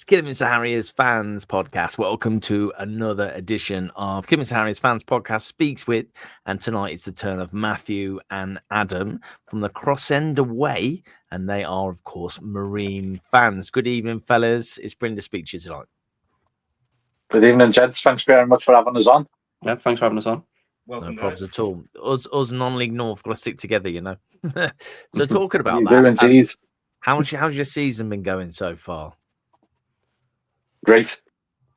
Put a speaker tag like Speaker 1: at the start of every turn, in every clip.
Speaker 1: Kidderminster Harriers Fans Podcast. Welcome to another edition of Kidderminster Harriers Fans Podcast Speaks With, and tonight it's the turn of Matthew and Adam from the Cross End Away, and they are, of course, Marine fans. Good evening, fellas. It's brilliant to speak to you tonight.
Speaker 2: Good evening, gents. Thanks very much for having us on.
Speaker 3: Yeah, thanks for having us on.
Speaker 1: Welcome, no problems at all. Us non-league North got to stick together, you know. So talking about that,
Speaker 2: do indeed.
Speaker 1: How's your season been going so far?
Speaker 2: Great.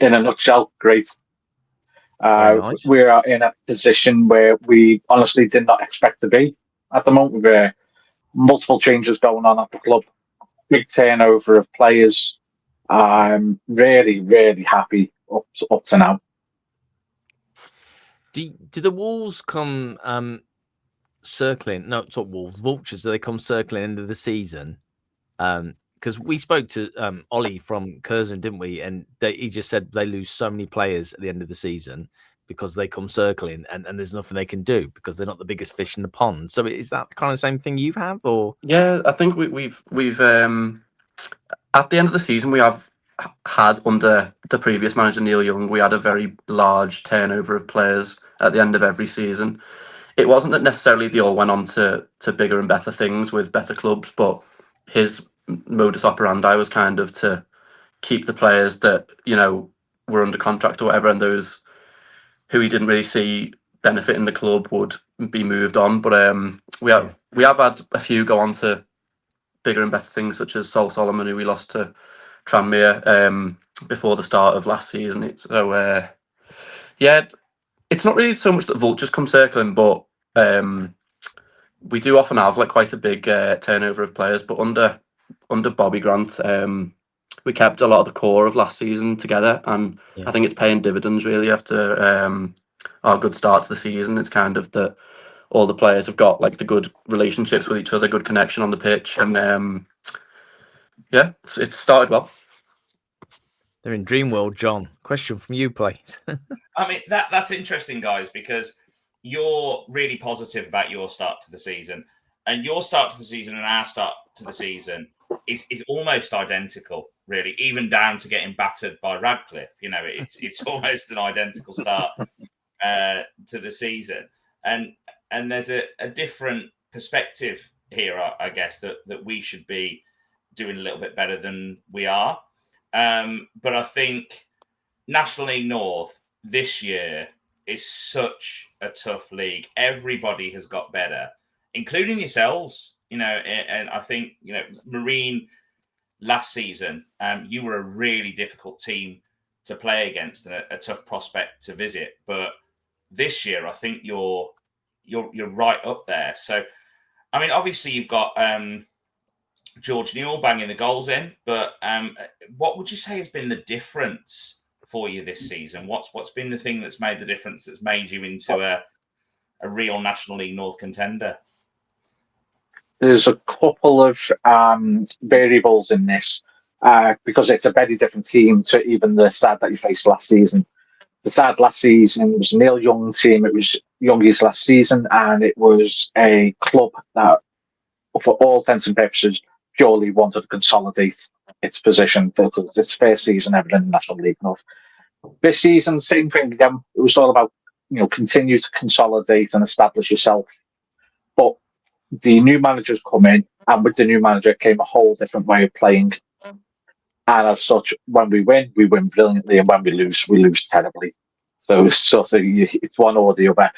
Speaker 2: In a nutshell, great.
Speaker 1: Nice.
Speaker 2: We are in a position where we honestly did not expect to be at the moment. With multiple changes going on at the club, big turnover of players. I'm really, really happy up to now.
Speaker 1: Do the Wolves come circling? No, it's not Wolves. Vultures. Do they come circling into the season? Because we spoke to Ollie from Curzon, didn't we? And he just said they lose so many players at the end of the season because they come circling and there's nothing they can do because they're not the biggest fish in the pond. So is that kind of the same thing you have, or?
Speaker 3: Yeah, I think we've at the end of the season we have had, under the previous manager Neil Young, we had a very large turnover of players at the end of every season. It wasn't that necessarily they all went on to bigger and better things with better clubs, but his modus operandi was kind of to keep the players that, you know, were under contract or whatever, and those who he didn't really see benefiting the club would be moved on. But we have had a few go on to bigger and better things, such as Sol Solomon, who we lost to Tranmere before the start of last season. It's not really so much that Vultures come circling, but we do often have like quite a big turnover of players. But under Bobby Grant, we kept a lot of the core of last season together, and I think it's paying dividends really after our good start to the season. It's kind of that all the players have got like the good relationships with each other, good connection on the pitch, and it's started well.
Speaker 1: They're in dream world, John. Question from you, please.
Speaker 4: I mean, that's interesting, guys, because you're really positive about your start to the season, and your start to the season and our start to the season is almost identical, really, even down to getting battered by Radcliffe. You know, it's almost an identical start to the season, and there's a different perspective here, I guess, that we should be doing a little bit better than we are. But I think National League North this year is such a tough league. Everybody has got better, including yourselves. You know, and I think, you know, Marine last season, you were a really difficult team to play against and a tough prospect to visit. But this year, I think you're right up there. So, I mean, obviously you've got George Newell banging the goals in, but what would you say has been the difference for you this season? What's been the thing that's made the difference, that's made you into a real National League North contender?
Speaker 2: There's a couple of variables in this because it's a very different team to even the side that you faced last season. The side last season was a Neil Young team. It was Youngie's last season, and it was a club that, for all intents and purposes, purely wanted to consolidate its position because it's its first season ever in the National League North. This season, same thing again. It was all about, you know, continue to consolidate and establish yourself. But the new managers come in, and with the new manager came a whole different way of playing. And as such, when we win brilliantly, and when we lose terribly. So it's one or the other.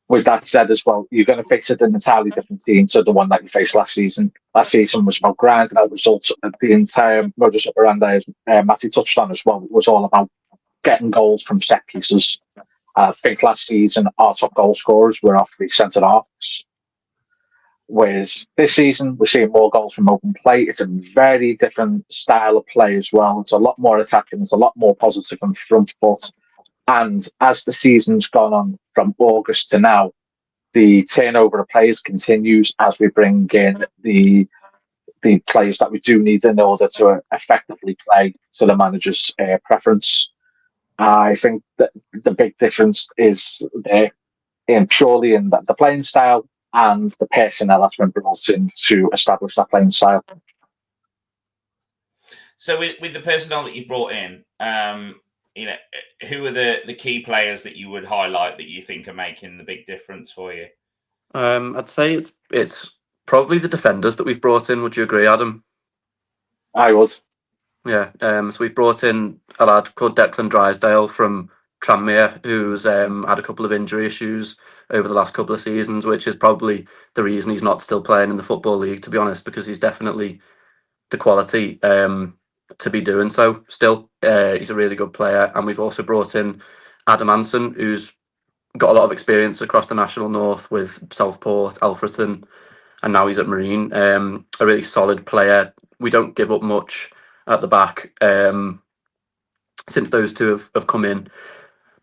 Speaker 2: With that said as well, you're going to face an entirely different team to the one that you faced last season. Last season was about grinding out results. The entire modus operandi, as Matty touched on as well, was all about getting goals from set pieces. I think last season our top goal scorers were our three centre halves. Whereas this season, we're seeing more goals from open play. It's a very different style of play as well. It's a lot more attacking. It's a lot more positive and front foot. And as the season's gone on from August to now, the turnover of players continues as we bring in the players that we do need in order to effectively play to the manager's preference. I think that the big difference is there purely in the playing style and the personnel that's been brought in to establish that playing style.
Speaker 4: So with the personnel that you've brought in, who are the key players that you would highlight that you think are making the big difference for you?
Speaker 3: I'd say it's probably the defenders that we've brought in. Would you agree, Adam?
Speaker 2: I would.
Speaker 3: Yeah. So we've brought in a lad called Declan Drysdale from Tranmere, who's had a couple of injury issues over the last couple of seasons, which is probably the reason he's not still playing in the Football League, to be honest, because he's definitely the quality to be doing so still. He's a really good player. And we've also brought in Adam Anson, who's got a lot of experience across the National North with Southport, Alfreton, and now he's at Marine. A really solid player. We don't give up much at the back since those two have come in.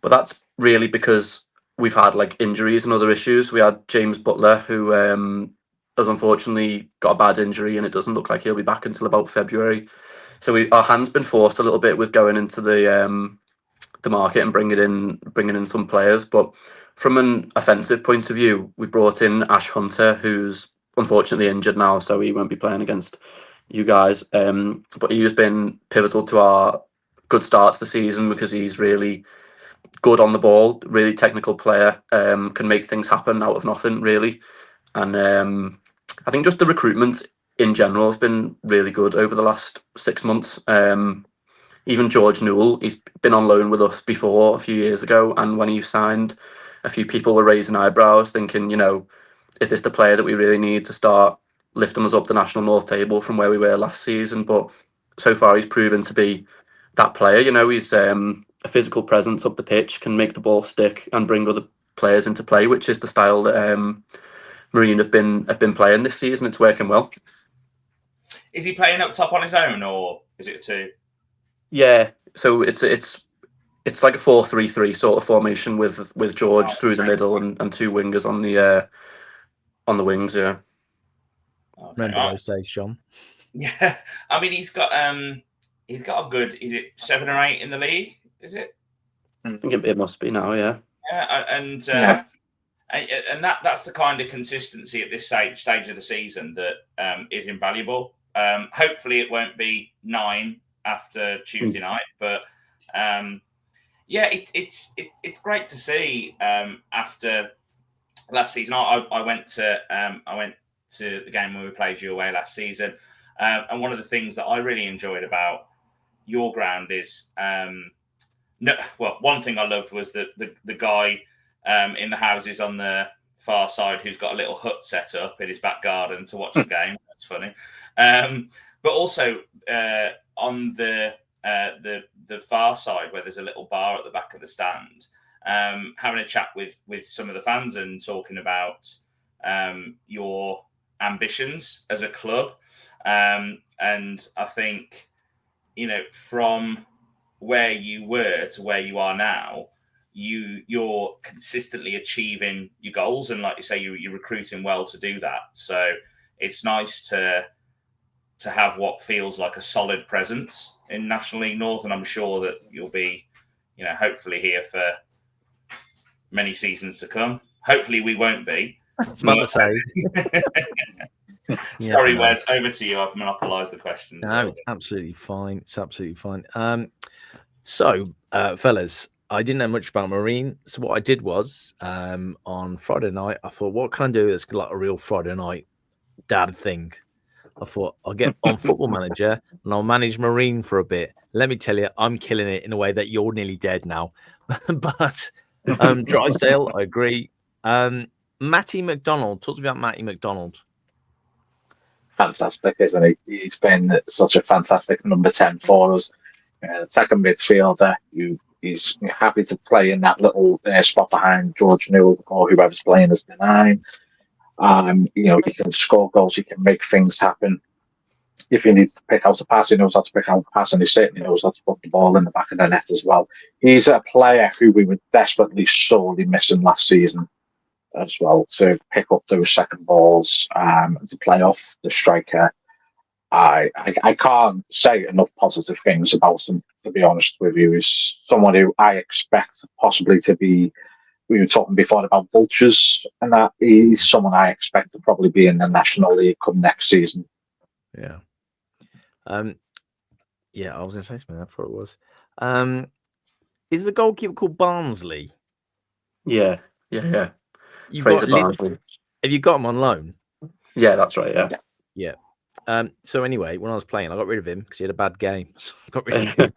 Speaker 3: But that's really because we've had like injuries and other issues. We had James Butler, who has unfortunately got a bad injury, and it doesn't look like he'll be back until about February. So our hand's been forced a little bit with going into the market and bringing in some players. But from an offensive point of view, we've brought in Ash Hunter, who's unfortunately injured now, so he won't be playing against you guys. But he's been pivotal to our good start to the season because he's really good on the ball, really technical player, can make things happen out of nothing, really. And I think just the recruitment in general has been really good over the last 6 months. Even George Newell, he's been on loan with us before a few years ago, and when he signed, a few people were raising eyebrows, thinking, is this the player that we really need to start lifting us up the National North table from where we were last season? But so far, he's proven to be that player. He's a physical presence up the pitch, can make the ball stick and bring other players into play, which is the style that Marine have been playing this season. It's working well.
Speaker 4: Is he playing up top on his own, or is it a two?
Speaker 3: Yeah, so it's like a 4-3-3 sort of formation with George through the middle and two wingers on the wings. Yeah.
Speaker 4: Okay.
Speaker 1: Remember those days, Sean?
Speaker 4: Yeah, I mean he's got a good. Is it 7 or 8 in the league? Is it?
Speaker 3: I think it must be now. Yeah.
Speaker 4: Yeah, and that's the kind of consistency at this stage of the season that is invaluable. Hopefully, it won't be 9 after Tuesday night, but it's great to see. After last season, I went to the game when we played you away last season, and one of the things that I really enjoyed about your ground is one thing I loved was the guy in the houses on the far side who's got a little hut set up in his back garden to watch the game. That's funny. But also on the far side where there's a little bar at the back of the stand, having a chat with some of the fans and talking about your ambitions as a club. And I think, from where you were to where you are now, you're consistently achieving your goals, and like you say, you're recruiting well to do that. So it's nice to have what feels like a solid presence in National League North, and I'm sure that you'll be, hopefully here for many seasons to come. Hopefully we won't be.
Speaker 1: It's about to say.
Speaker 4: Sorry, Wes, over to you. I've monopolised the question.
Speaker 1: No, it's absolutely fine. It's absolutely fine. So, fellas, I didn't know much about Marine. So what I did was on Friday night, I thought, what can I do that's like a real Friday night dad thing? I thought I'll get on Football Manager and I'll manage Marine for a bit. Let me tell you, I'm killing it in a way that you're nearly dead now. But Drysdale, I agree. Matty McDonald, talk to me about Matty McDonald.
Speaker 2: Fantastic, isn't he? He's been such a fantastic number 10 for us. Second midfielder, he's happy to play in that little spot behind George Newell or whoever's playing as the 9. He can score goals, he can make things happen. If he needs to pick out a pass, he knows how to pick out a pass, and he certainly knows how to put the ball in the back of the net as well. He's a player who we were desperately sorely missing last season as well, to pick up those second balls and to play off the striker. I can't say enough positive things about him, to be honest with you. He's someone who I expect possibly to be, we were talking before about vultures, and that he's someone I expect to probably be in the National League come next season.
Speaker 1: Yeah. Yeah, I was going to say something. I thought it was. Is the goalkeeper called Barnsley?
Speaker 3: Yeah.
Speaker 1: You've
Speaker 3: Fraser
Speaker 1: got
Speaker 3: Barnsley.
Speaker 1: Have you got him on loan?
Speaker 3: Yeah, that's right. Yeah.
Speaker 1: Yeah. So anyway, when I was playing, I got rid of him because he had a bad game. So I got rid of him.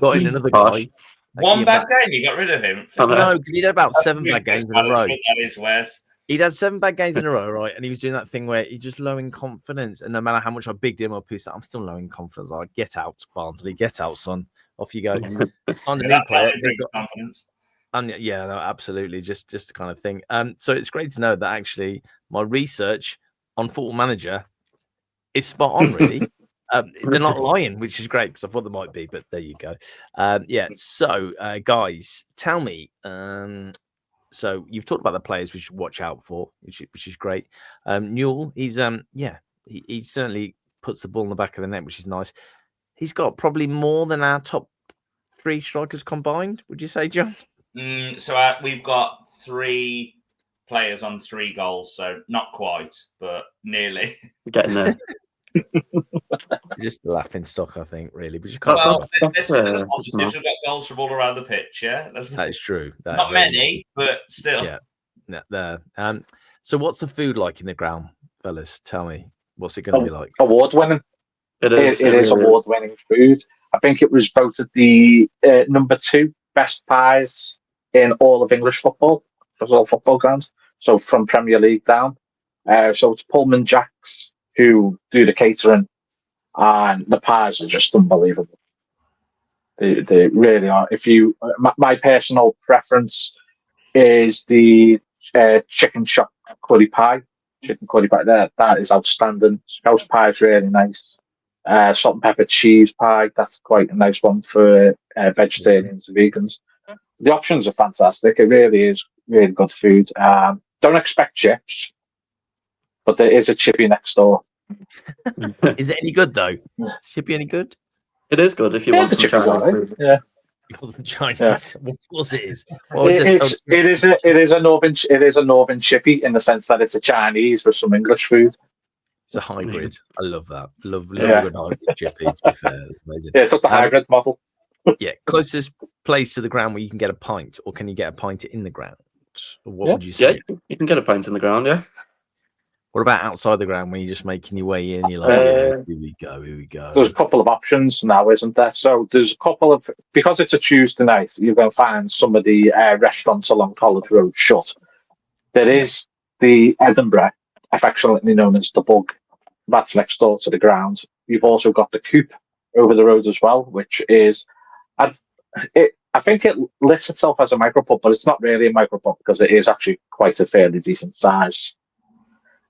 Speaker 1: Got in another
Speaker 3: Harsh.
Speaker 1: guy.
Speaker 4: One bad game, you got rid of him.
Speaker 3: I know.
Speaker 1: No, because he'd had about
Speaker 4: That's
Speaker 1: 7 bad
Speaker 4: ruthless
Speaker 1: games in a row.
Speaker 4: management, that is, Wes.
Speaker 1: He'd had 7 bad games in a row, right? And he was doing that thing where he's just low in confidence. And no matter how much I bigged him up, he's like, I'm still low in confidence. I'm like, get out, Barnsley. Get out, son. Off you go. On the new player.
Speaker 4: Confidence.
Speaker 1: And yeah, no, absolutely. Just the kind of thing. So it's great to know that actually my research on Football Manager is spot on, really. They're not lying, which is great because I thought they might be, but there you go. Yeah. So, guys, tell me. So you've talked about the players we should watch out for, which is great. Newell, he's he certainly puts the ball in the back of the net, which is nice. He's got probably more than our top 3 strikers combined. Would you say, John?
Speaker 4: So we've got 3 players on 3 goals, so not quite, but nearly.
Speaker 3: We're getting there.
Speaker 1: Just a laughing stock, I think, really. But you can't.
Speaker 4: Well,
Speaker 3: That's,
Speaker 4: let's look at the positives. We've got goals from all around the pitch. Yeah,
Speaker 1: that is true.
Speaker 4: Not many, but still.
Speaker 1: Yeah, there. So what's the food like in the ground, fellas? Tell me, what's it going to be like?
Speaker 2: Award-winning.
Speaker 3: It is.
Speaker 2: It is award-winning food. I think it was voted the number 2 best pies in all of English football, across all football grounds. So from Premier League down. So it's Pullman Jacks who do the catering, and the pies are just unbelievable. They really are. My personal preference is the chicken shop curry pie. Chicken curry pie there, that is outstanding. House pie is really nice. Salt and pepper cheese pie, that's quite a nice one for vegetarians and vegans. The options are fantastic. It really is really good food. Don't expect chips, but there is a chippy next door.
Speaker 1: Is it any good though? Is chippy any good?
Speaker 3: It is good if you want some Chinese food.
Speaker 2: Yeah.
Speaker 1: Chinese.
Speaker 2: Yeah.
Speaker 1: Of course it is.
Speaker 2: It is a northern chippy in the sense that it's a Chinese with some English food.
Speaker 1: It's a hybrid. I love that. Love a good hybrid chippy. To be fair, it's amazing.
Speaker 2: Yeah, it's just a hybrid model.
Speaker 1: Yeah, closest place to the ground where you can get a pint, or can you get a pint in the ground? What would you say?
Speaker 3: Yeah, you can get a pint in the ground. Yeah.
Speaker 1: What about outside the ground when you're just making your way in? You're like, here we go.
Speaker 2: There's a couple of options now, isn't there? So there's a couple of, because it's a Tuesday night, you're going to find some of the restaurants along College Road shut. There is the Edinburgh, affectionately known as the Bug. That's next door to the ground. You've also got the Coop over the road as well, which is, I think it lists itself as a micropub, but it's not really a micropub because it is actually quite a fairly decent size.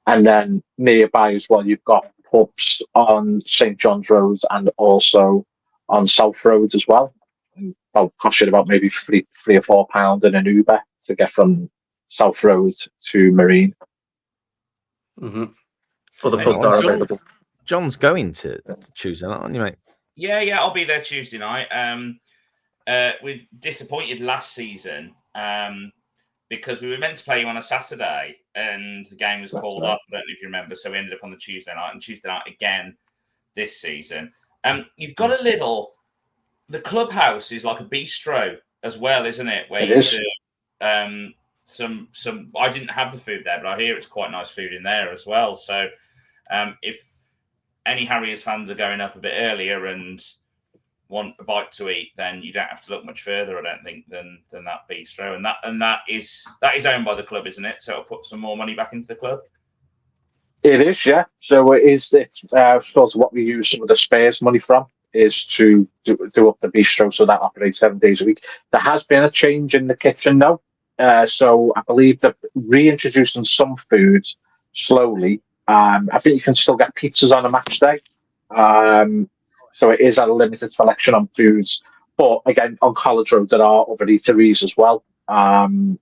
Speaker 2: And then nearby as well, you've got pubs on St. John's Road and also on South Road as well. That'll cost you about maybe £3 or £4 in an Uber to get from South Road to Marine.
Speaker 3: Mm-hmm. For the pubs are available.
Speaker 1: John's going to Tuesday night, aren't you, mate?
Speaker 4: Yeah, I'll be there Tuesday night. We've disappointed last season because we were meant to play you on a Saturday and the game was called off. I don't know if you remember. So we ended up on the Tuesday night and Tuesday night again this season. You've got the clubhouse is like a bistro as well, isn't it? Where you serve some. I didn't have the food there, but I hear it's quite nice food in there as well. So if any Harriers fans are going up a bit earlier and want a bite to eat, then you don't have to look much further, I don't think, than that bistro. And that is owned by the club, isn't it? So it'll put some more money back into the club.
Speaker 2: It is, yeah. So it's sort of what we use some of the spares money from is to do up the bistro, so that operates 7 days a week. There has been a change in the kitchen now. So I believe they're reintroducing some foods slowly. I think you can still get pizzas on a match day. So it is a limited selection on foods. But again, on College Road, there are other eateries as well.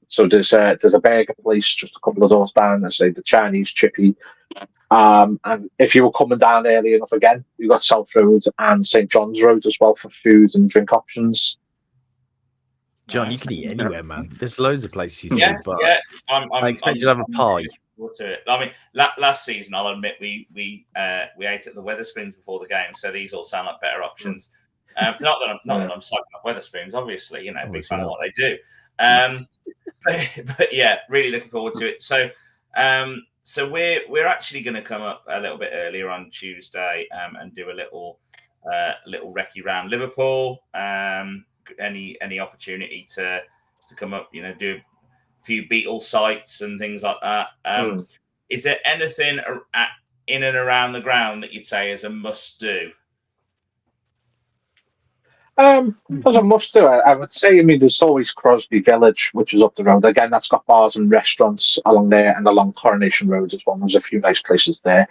Speaker 2: So there's a burger place just a couple of doors down, let's say the Chinese chippy. And if you were coming down early enough again, you've got South Road and St. John's Road as well for food and drink options.
Speaker 1: John, you can eat anywhere, man. There's loads of places you can eat, but I expect you to have a pie.
Speaker 4: To it. I mean, last season, I'll admit we ate at the Wetherspoons before the game, so these all sound like better options. Not that I'm slagging off Wetherspoons, obviously, big
Speaker 1: Obviously
Speaker 4: fan of
Speaker 1: not.
Speaker 4: what they do. But yeah, really looking forward to it. So we're actually going to come up a little bit earlier on Tuesday and do a little recce round Liverpool. Any opportunity to come up, do a few Beatles sites and things like that. Is there anything in and around the ground that you'd say is a must do?
Speaker 2: As a must do, I would say, there's always Crosby Village, which is up the road. Again, that's got bars and restaurants along there and along Coronation Road as well. There's a few nice places there.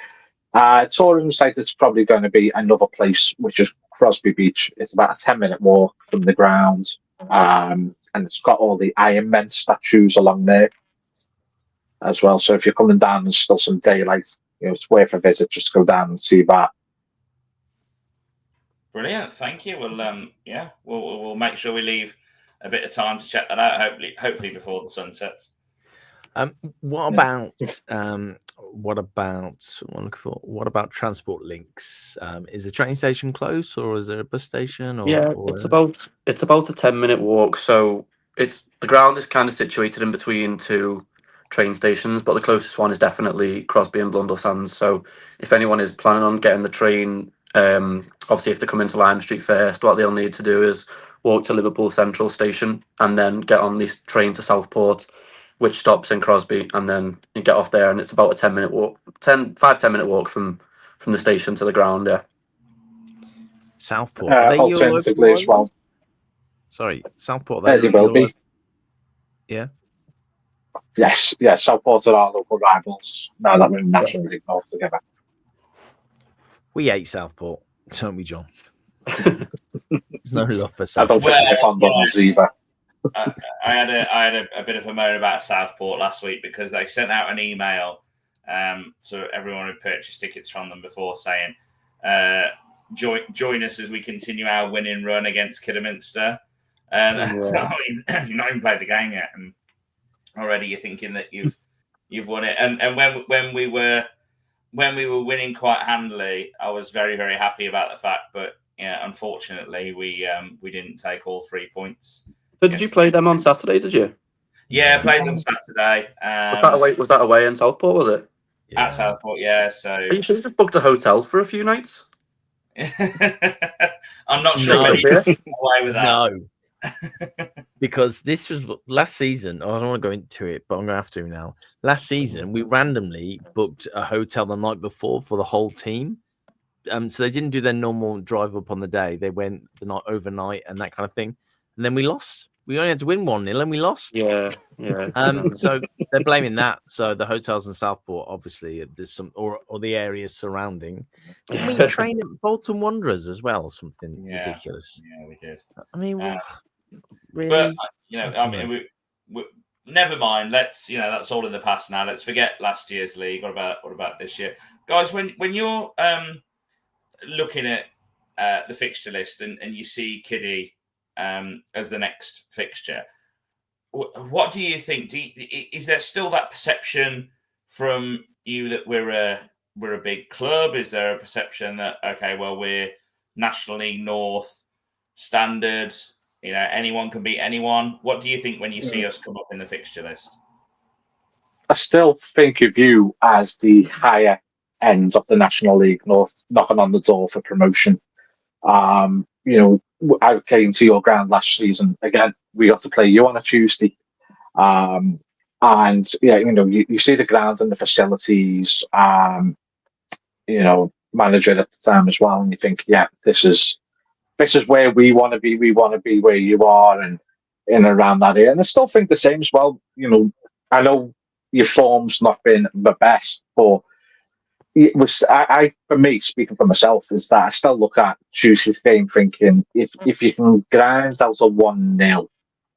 Speaker 2: Tourism site is probably going to be another place, which is Crosby Beach. It's about a 10-minute walk from the ground. And it's got all the Iron Men statues along there as well. So if you're coming down, there's still some daylight. It's worth a visit. Just go down and see that.
Speaker 4: Brilliant, thank you. We'll make sure we leave a bit of time to check that out. Hopefully before the sun sets.
Speaker 1: What about transport links? Is the train station close, or is there a bus station?
Speaker 3: It's about a 10-minute walk. So the ground is kind of situated in between two train stations, but the closest one is definitely Crosby and Blundell Sands. So if anyone is planning on getting the train, obviously if they come into Lime Street first, what they'll need to do is walk to Liverpool Central Station and then get on this train to Southport, which stops in Crosby, and then you get off there, and it's about a 10-minute walk, 10-minute walk from the station to the ground. Yeah.
Speaker 1: Southport.
Speaker 2: Alternatively as well.
Speaker 1: Sorry, Southport.
Speaker 2: They will be.
Speaker 1: Yeah.
Speaker 2: Yes. Southport are our local rivals now that we're in National League North together.
Speaker 1: We hate Southport, don't we, John? There's no love for Southport.
Speaker 2: I don't think they're fond of us either.
Speaker 4: I had a bit of a moan about Southport last week because they sent out an email to everyone who purchased tickets from them before saying, join us as we continue our winning run against Kidderminster. And so, you've not even played the game yet, and already you're thinking that you've won it. And when we were winning quite handily, I was very, very happy about the fact. But yeah, unfortunately, we didn't take all 3 points.
Speaker 3: So did you play them on Saturday? Did you?
Speaker 4: Yeah, I played them Saturday.
Speaker 3: Was that away in Southport? Was it?
Speaker 4: At Southport, yeah. So
Speaker 3: you should have just booked a hotel for a few nights.
Speaker 4: I'm not sure whether you can get away with that.
Speaker 1: No, because this was last season. I don't want to go into it, but I'm going to have to now. Last season, we randomly booked a hotel the night before for the whole team. So they didn't do their normal drive up on the day. They went the night overnight and that kind of thing. And then we lost. We only had to win 1-0 and we lost.
Speaker 3: Yeah.
Speaker 1: So they're blaming that. So the hotels in Southport, obviously, there's some or the areas surrounding. Didn't we train at Bolton Wanderers as well? Something ridiculous.
Speaker 4: Yeah, we did.
Speaker 1: I mean, really?
Speaker 4: But we never mind. Let's that's all in the past now. Let's forget last year's league. What about this year, guys? When you're looking at the fixture list and you see Kiddie as the next fixture, what do you think? Is there still that perception from you that we're a big club? Is there a perception that we're National League North standard? Anyone can beat anyone. What do you think when you see us come up in the fixture list?
Speaker 2: I still think of you as the higher end of the National League North, knocking on the door for promotion. I came to your ground last season. Again, we got to play you on a Tuesday. You see the grounds and the facilities, manager at the time as well, and you think, this is where we want to be. We want to be where you are and in and around that area. And I still think the same as well. I know your form's not been the best, but it was, for me, speaking for myself, is that I still look at Tuesday's game thinking if you can grind out a 1-0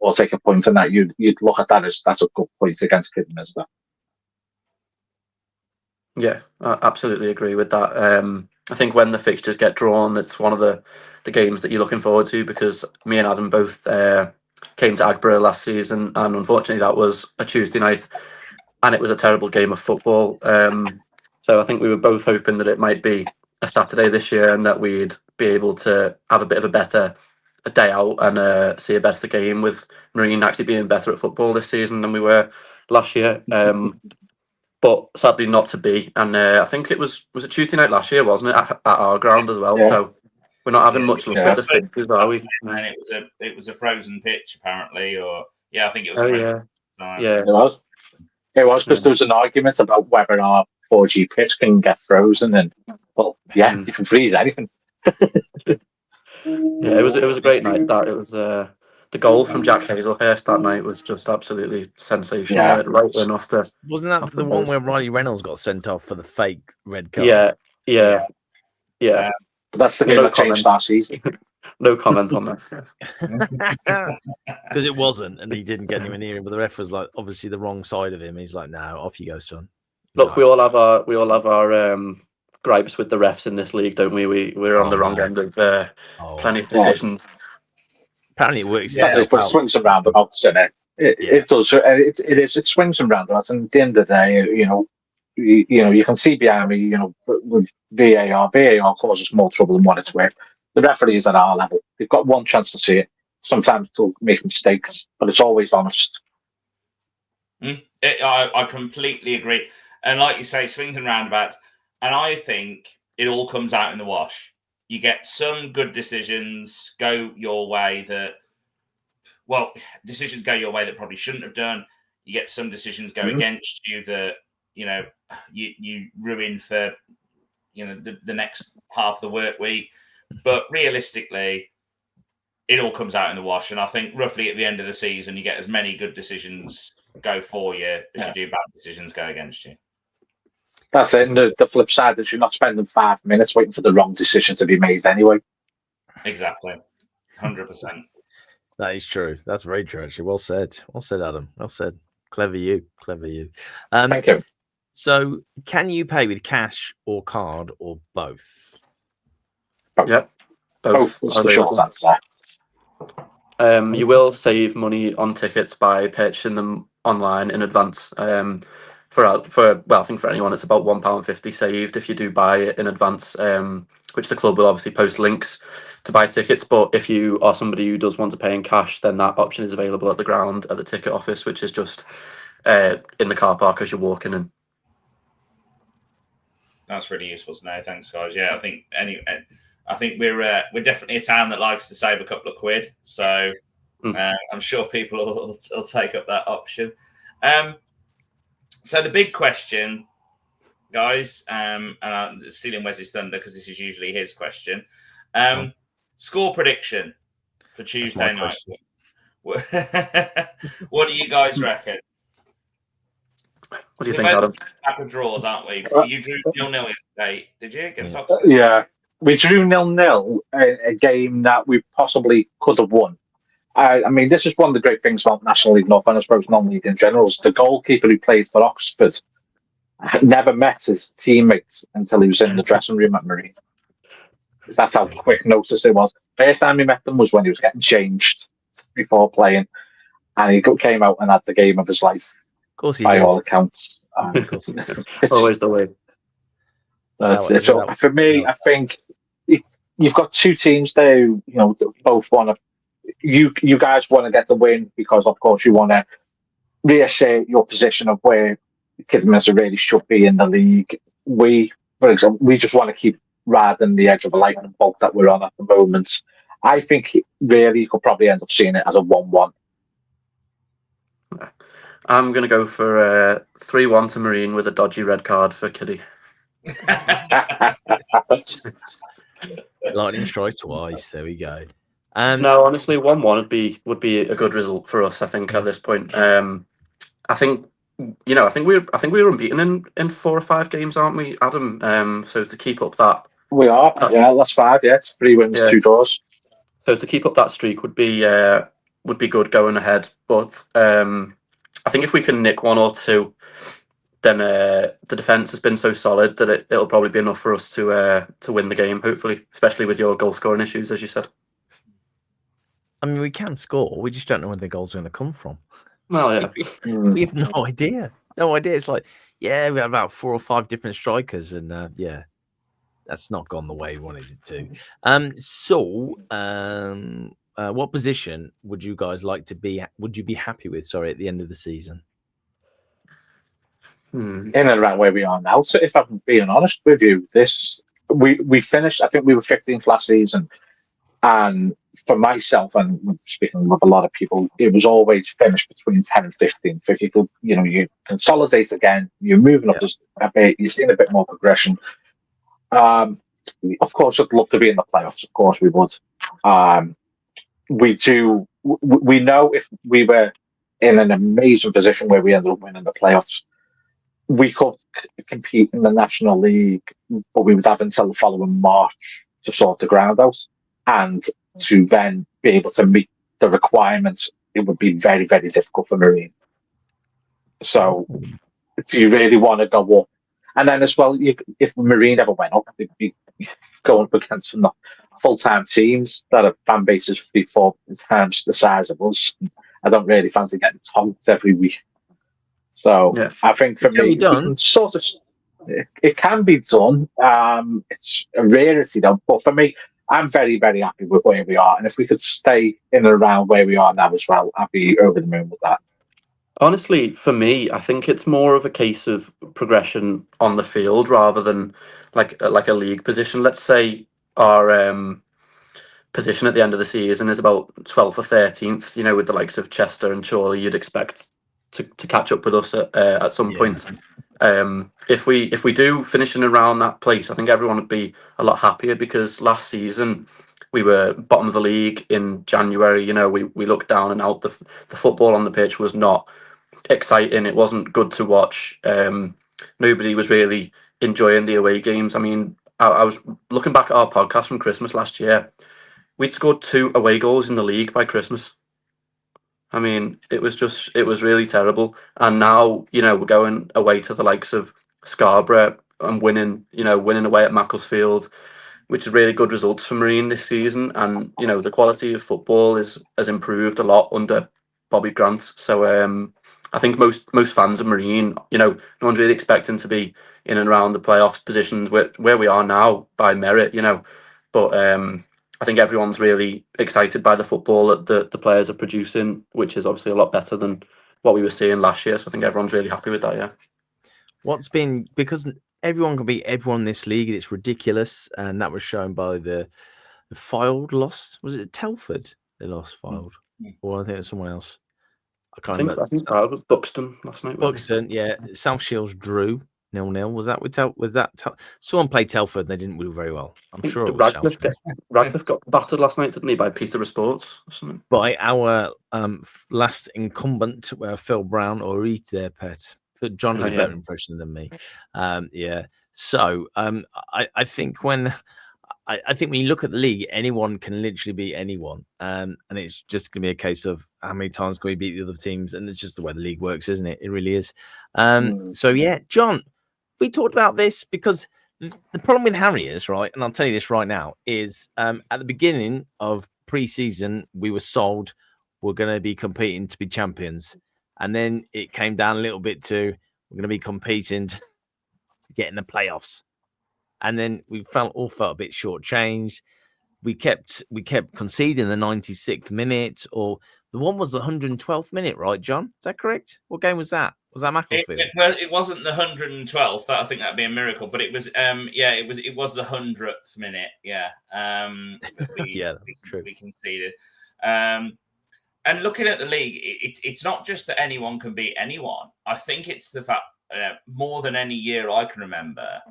Speaker 2: or take a point on that, you'd look at that as that's a good point against Kidderminster.
Speaker 3: Yeah, I absolutely agree with that. I think when the fixtures get drawn, it's one of the games that you're looking forward to, because me and Adam both came to Agborough last season, and unfortunately that was a Tuesday night, and it was a terrible game of football. So I think we were both hoping that it might be a Saturday this year and that we'd be able to have a bit of a day out and see a better game, with Marine actually being better at football this season than we were last year. But sadly not to be. And I think it was it Tuesday night last year, wasn't it, at our ground as well?
Speaker 2: Yeah.
Speaker 3: So we're not having much luck with the fixtures, are we?
Speaker 4: And it was a frozen pitch apparently, or I think it was.
Speaker 3: Oh
Speaker 4: frozen.
Speaker 3: yeah.
Speaker 2: It was because there was an argument about whether our 4G pitch can get frozen, and well, yeah, you can freeze anything.
Speaker 3: Yeah, it was a great night. That it was the goal from Jack Hazelhurst that night was just absolutely sensational.
Speaker 2: Yeah.
Speaker 3: Right enough the
Speaker 1: Wasn't that the one where Riley Reynolds got sent off for the fake red card?
Speaker 3: Yeah.
Speaker 2: But that's the game that changed last season.
Speaker 3: No comment on that.
Speaker 1: Because it wasn't, and he didn't get anywhere near him. But the ref was like, obviously, the wrong side of him. He's like, "No, off you go, son."
Speaker 3: Look, we all have our gripes with the refs in this league, don't we? We're on the wrong end of plenty of decisions.
Speaker 1: Apparently, it works.
Speaker 2: Yeah, it swings and roundabouts, doesn't it? It does. It swings and roundabouts, and at the end of the day, you can see behind me, with VAR causes more trouble than what it's worth. The referees at our level, they've got one chance to see it. Sometimes they'll make mistakes, but it's always honest.
Speaker 4: I completely agree. And like you say, swings and roundabouts. And I think it all comes out in the wash. You get some good decisions go your way decisions go your way that probably shouldn't have done. You get some decisions go against you that, you ruin for, the next half of the work week. But realistically, it all comes out in the wash. And I think roughly at the end of the season, you get as many good decisions go for you as you do bad decisions go against you.
Speaker 2: That's it. And the flip side is you're not spending 5 minutes waiting for the wrong decision to be made anyway.
Speaker 4: Exactly. 100%.
Speaker 1: That is true. That's very true, actually. Well said. Well said, Adam. Well said. Clever you.
Speaker 2: Thank you.
Speaker 1: So, can you pay with cash or card or both?
Speaker 3: Yep.
Speaker 2: Both. That's the short answer.
Speaker 3: You will save money on tickets by purchasing them online in advance. I think for anyone, it's about £1.50 saved if you do buy it in advance, which the club will obviously post links to buy tickets. But if you are somebody who does want to pay in cash, then that option is available at the ground at the ticket office, which is just in the car park as you're walking in.
Speaker 4: That's really useful to know. Thanks, guys. Yeah, I think we're definitely a town that likes to save a couple of quid. So I'm sure people will take up that option. So the big question, guys, and I'm stealing Wesley's thunder because this is usually his question. Score prediction for Tuesday night. What do you guys reckon?
Speaker 3: What do you think, Adam?
Speaker 4: Back of draws, aren't we? You drew 0-0 yesterday, did you? Against Oxford?
Speaker 2: Yeah. We drew 0-0, a game that we possibly could have won. I mean, this is one of the great things about National League North, and I suppose non-league in general, is the goalkeeper who played for Oxford never met his teammates until he was in the dressing room at Marine. That's how quick notice it was. First time he met them was when he was getting changed before playing, and he came out and had the game of his life.
Speaker 1: Of course, he
Speaker 2: by
Speaker 1: did.
Speaker 2: all accounts.
Speaker 3: Always the way.
Speaker 2: So for me, I think you've got two teams there who, both want to. You guys want to get the win because, of course, you want to reassert your position of where Kidderminster really should be in the league. We just want to keep riding the edge of the lightning bolt that we're on at the moment. I think really you could probably end up seeing it as a 1-1.
Speaker 3: I'm going to go for 3-1 to Marine with a dodgy red card for Kiddy.
Speaker 1: Lightning strikes twice. There we go.
Speaker 3: No, honestly, 1-1 would be a good result for us. I think at this point, I think we're unbeaten in 4 or 5 games, aren't we, Adam? So to keep up that,
Speaker 2: we are. Last 5. Yeah, it's 3 wins, 2 draws.
Speaker 3: So to keep up that streak would be good going ahead. But I think if we can nick 1 or 2, then the defence has been so solid that it'll probably be enough for us to win the game. Hopefully, especially with your goal scoring issues, as you said.
Speaker 1: I mean, we can score. We just don't know where the goals are going to come from.
Speaker 3: Well, yeah.
Speaker 1: We have no idea. No idea. It's like, we have about 4 or 5 different strikers, and that's not gone the way we wanted it to. What position would you guys like to be? Would you be happy with? Sorry, at the end of the season.
Speaker 2: In and around where we are now. So if I'm being honest with you, we finished. I think we were 15th last season, and for myself, and speaking with a lot of people, it was always finished between 10 and 15. So if you could, you consolidate again, you're moving up just a bit, you're seeing a bit more progression. Of course, I'd love to be in the playoffs. Of course, we would. We do. We know if we were in an amazing position where we ended up winning the playoffs, we could compete in the National League, but we would have until the following March to sort the ground out, and to then be able to meet the requirements. It would be very, very difficult for Marine. So, do you really want to go up? And then as well, if Marine ever went up, they'd be going up against some full-time teams that have fan bases 3-4 times the size of us. I don't really fancy getting tonked every week. So I think for me, it can be done. It's a rarity though, but for me, I'm very, very happy with where we are. And if we could stay in and around where we are now as well, I'd be over the moon with that.
Speaker 3: Honestly, for me, I think it's more of a case of progression on the field rather than like a league position. Let's say our position at the end of the season is about 12th or 13th. With the likes of Chester and Chorley, you'd expect to catch up with us at some point. If we do finish in around that place, I think everyone would be a lot happier, because last season we were bottom of the league in January. We looked down and out. The football on the pitch was not exciting. It wasn't good to watch. Nobody was really enjoying the away games. I mean, I was looking back at our podcast from Christmas last year. We'd scored 2 away goals in the league by Christmas. I mean, it was really terrible. And now, we're going away to the likes of Scarborough and winning away at Macclesfield, which is really good results for Marine this season. And, the quality of football has improved a lot under Bobby Grant. So I think most fans of Marine, no one's really expecting to be in and around the playoffs positions where we are now by merit, But I think everyone's really excited by the football that the players are producing, which is obviously a lot better than what we were seeing last year. So I think everyone's really happy with that, yeah.
Speaker 1: Because everyone can beat everyone in this league, and it's ridiculous. And that was shown by the Fylde loss. Was it Telford? They lost Fylde. Or I think it's someone else. I can't remember.
Speaker 3: I think that was Buxton last night.
Speaker 1: Buxton, yeah. South Shields drew 0-0. Was that with that? Someone played Telford and they didn't do very well. I'm sure it was
Speaker 3: Radcliffe got battered last night, didn't he, by Peterborough Sports or something?
Speaker 1: By our last incumbent, Phil Brown, or Eat Their Pet. John has a better impression than me. Yeah. So I think when you look at the league, anyone can literally beat anyone. And it's just going to be a case of how many times can we beat the other teams. And it's just the way the league works, isn't it? It really is. So, yeah, John, we talked about this because the problem with Harriers, right, and I'll tell you this right now, is at the beginning of pre-season, we were sold we're going to be competing to be champions. And then it came down a little bit to we're going to be competing to get in the playoffs. And then we all felt a bit shortchanged. We kept conceding the 96th minute, or the one was the 112th minute, right, John? Is that correct? What game was that? Was that Macclesfield?
Speaker 4: It wasn't the 112th. I think that'd be a miracle. But it was, it was the 100th minute. Yeah, that's true. We conceded. And looking at the league, it's not just that anyone can beat anyone. I think it's the fact more than any year I can remember.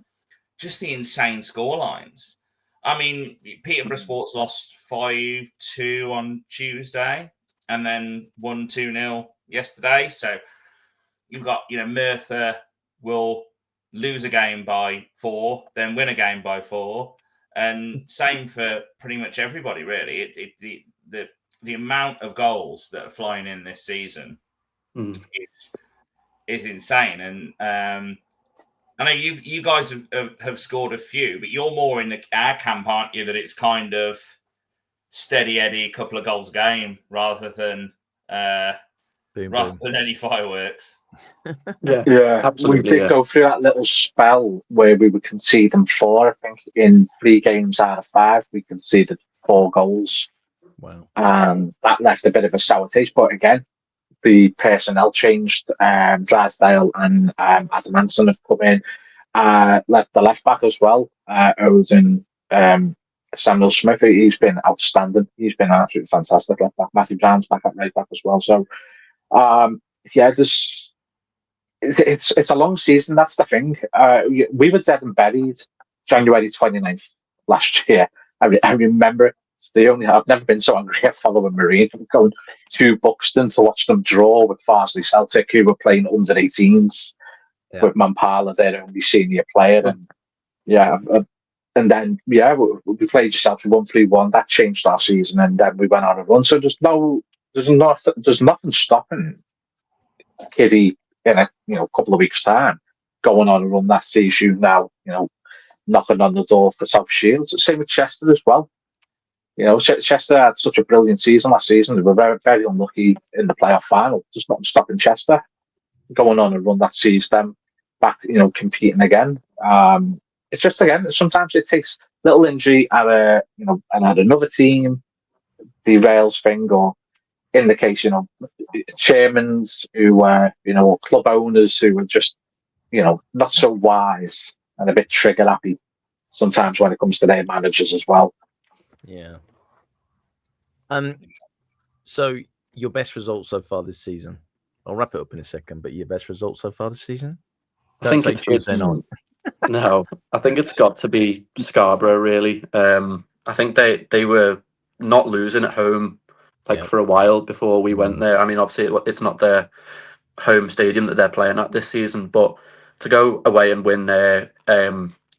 Speaker 4: Just the insane scorelines. I mean, Peterborough Sports lost 5-2 on Tuesday and then won 2-0 yesterday. So you've got, Merthyr will lose a game by 4, then win a game by 4. And same for pretty much everybody, really. The amount of goals that are flying in this season is insane. And I know you guys have scored a few, but you're more in our camp, aren't you? That it's kind of steady Eddie, a couple of goals a game, rather than any fireworks.
Speaker 2: Yeah,
Speaker 3: absolutely.
Speaker 2: we did go through that little spell where we were conceding 4. I think in 3 games out of 5, we conceded 4 goals.
Speaker 1: Wow.
Speaker 2: And that left a bit of a sour taste. But again, the personnel changed. Drysdale and Adam Hansen have come in. Left the left back as well. Odin Samuel Smith. He's been outstanding. He's been absolutely fantastic left back. Matthew Brown's back at right back as well. So it's a long season. That's the thing. We were dead and buried January 29th last year. I remember it. I've never been so angry at following Marine. I'm going to Buxton to watch them draw with Farsley Celtic, who were playing under 18s with Mampala, their only senior player. And then we played Chelsea 1-3-1. That changed our season, and then we went on a run. So there's nothing stopping Kitty in a couple of weeks' time going on a run that sees you now, knocking on the door for South Shields. The same with Chester as well. Chester had such a brilliant season last season. They were very, very unlucky in the playoff final. There's nothing stopping Chester going on a run that sees them back, competing again. It's just, again, sometimes it takes little injury at another team derails thing, or in the case, chairmen who were, or club owners who were just, not so wise and a bit trigger happy sometimes when it comes to their managers as well.
Speaker 1: Yeah. So your best results so far this season? I'll wrap it up in a second, but your best results so far this season?
Speaker 3: I think it's Tuesday night. No, I think it's got to be Scarborough, really. I think they were not losing at home for a while before we went there. I mean, obviously it's not their home stadium that they're playing at this season, but to go away and win there,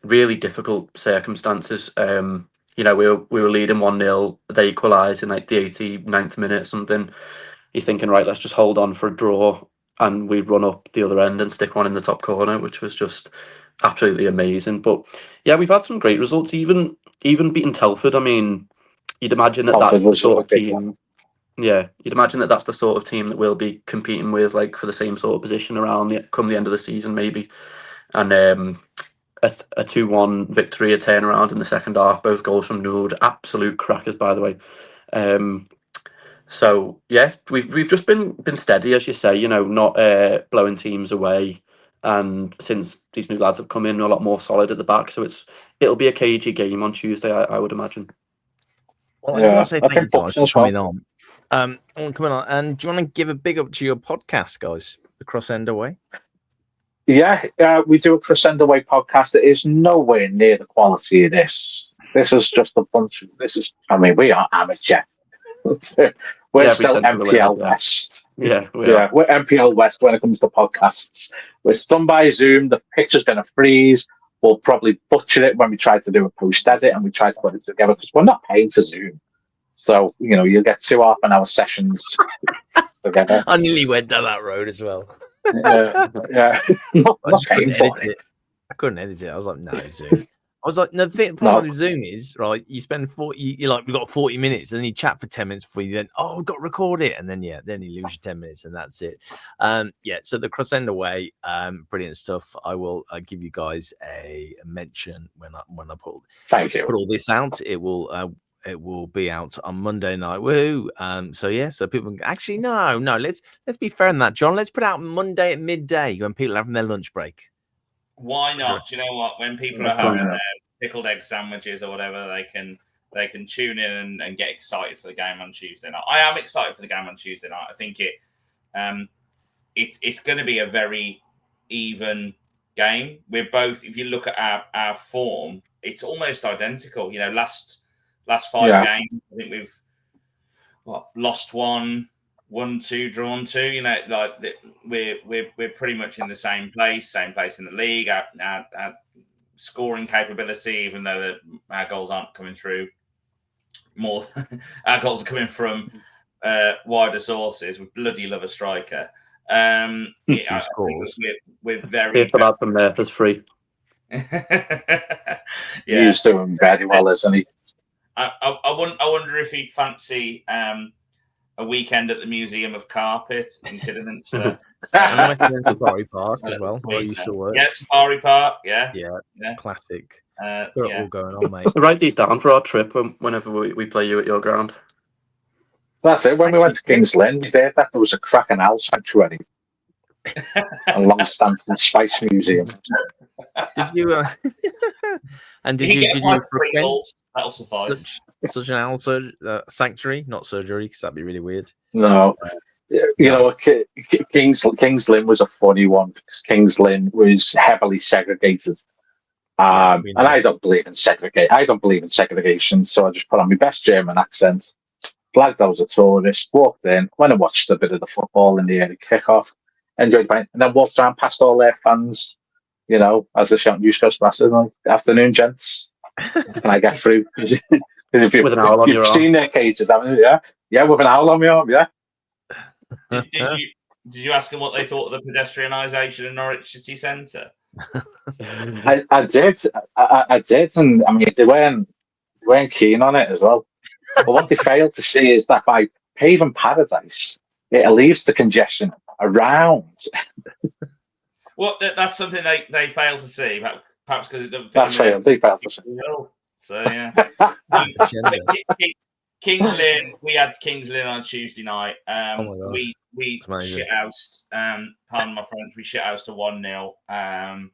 Speaker 3: really difficult circumstances. We were leading 1-0. They equalised in the 89th minute or something. You're thinking, right, let's just hold on for a draw, and we'd run up the other end and stick one in the top corner, which was just absolutely amazing. But yeah, we've had some great results, even beating Telford. I mean, you'd imagine that's the sort of team. Yeah, you'd imagine that's the sort of team that we'll be competing with, for the same sort of position come the end of the season, maybe. And a 2-1 victory, a turnaround in the second half, both goals from Noord, absolute crackers, by the way. So yeah, we've just been steady, as you say, not blowing teams away. And since these new lads have come in, a lot more solid at the back, so it'll be a cagey game on Tuesday, I would imagine.
Speaker 1: Well, I want to say thank you guys for coming on. I want to come on, and do you want to give a big up to your podcast, guys? The Cross End Away.
Speaker 2: Yeah, we do a Cross End Away podcast. It is nowhere near the quality of this. This is just a bunch of. We are amateur. We're still MPL West.
Speaker 3: Yeah,
Speaker 2: we're MPL West when it comes to podcasts. We're done by Zoom. The picture's going to freeze. We'll probably butcher it when we try to do a post edit and we try to put it together because we're not paying for Zoom. So, you'll get 2 half-an-hour sessions together.
Speaker 1: I nearly went down that road as well.
Speaker 2: Yeah.
Speaker 1: I couldn't edit it. I was like, no, Zoom. I was like, no, the problem with Zoom is, right, you spend 40, we've got 40 minutes, and then you chat for 10 minutes before you then, we've got to record it. And then, then you lose your 10 minutes, and that's it. So the Cross End Away, brilliant stuff. I will give you guys a mention when I put all this out. It will be out on Monday night. Woohoo! So people can actually no. Let's be fair on that, John. Let's put out Monday at midday when people are having their lunch break.
Speaker 4: Why not? Do you know what? When people are having their pickled egg sandwiches or whatever, they can tune in and get excited for the game on Tuesday night. I am excited for the game on Tuesday night. I think it's going to be a very even game. We're both, if you look at our form, it's almost identical. Last 5 games, I think we've lost 1, won 2, drawn 2. We're pretty much in the same place in the league. Our scoring capability, even though our goals aren't coming through more, our goals are coming from wider sources. We bloody love a striker. I think we're very.
Speaker 3: See if the lad from Merthyr free.
Speaker 2: He's doing very well, isn't he?
Speaker 4: I wonder if he'd fancy a weekend at the Museum of Carpet in Kidderminster.
Speaker 1: And I went to Safari Park as well, where I used to work.
Speaker 4: Yeah, Safari Park. Yeah.
Speaker 1: Classic.
Speaker 4: Got
Speaker 1: it all going on, mate.
Speaker 3: Write these down for our trip whenever we play you at your ground.
Speaker 2: That's it. When we went to King's Lynn, we did that. There was a Kraken Owl sanctuary, a Longstanton Spice Museum.
Speaker 1: Did you? And did you frequent
Speaker 4: that'll suffice.
Speaker 1: such an owl sanctuary, not surgery, because that'd be really weird.
Speaker 2: No. You know, King's Lynn was a funny one because King's Lynn was heavily segregated. And I don't believe in segregation, so I just put on my best German accent, blagged I was a tourist, walked in, went and watched a bit of the football in the early kickoff, enjoyed playing, and then walked around past all their fans, you know, as they're shouting "Use Ghostbusters," like, "Afternoon, gents." Can I get through? Because if you've seen their cages, haven't you? Yeah, with an owl on my arm, yeah.
Speaker 4: Did you ask them what they thought of the pedestrianisation in Norwich City Centre?
Speaker 2: I did, and I mean they weren't keen on it as well. But what they failed to see is that by paving Paradise, it alleviates the congestion around.
Speaker 4: Well, that's something they fail to see, perhaps because it doesn't fit.
Speaker 2: They failed to see.
Speaker 4: So yeah. King's Lynn, we had King's Lynn on Tuesday night. We shithoused, pardon my French, we shithoused to 1-0.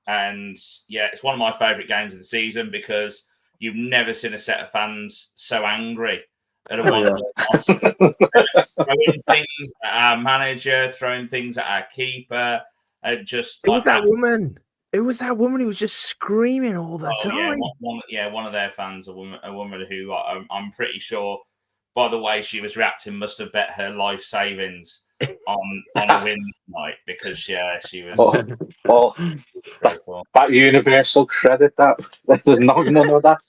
Speaker 4: And yeah, it's one of my favourite games of the season because you've never seen a set of fans so angry at a 1-0 loss. Throwing things at our manager, throwing things at our keeper. It was
Speaker 1: that woman. It was that woman who was just screaming all the time.
Speaker 4: One of their fans, a woman who I'm pretty sure, by the way she was reacting, must have bet her life savings on a win night because she was.
Speaker 2: That universal credit that there's none of that.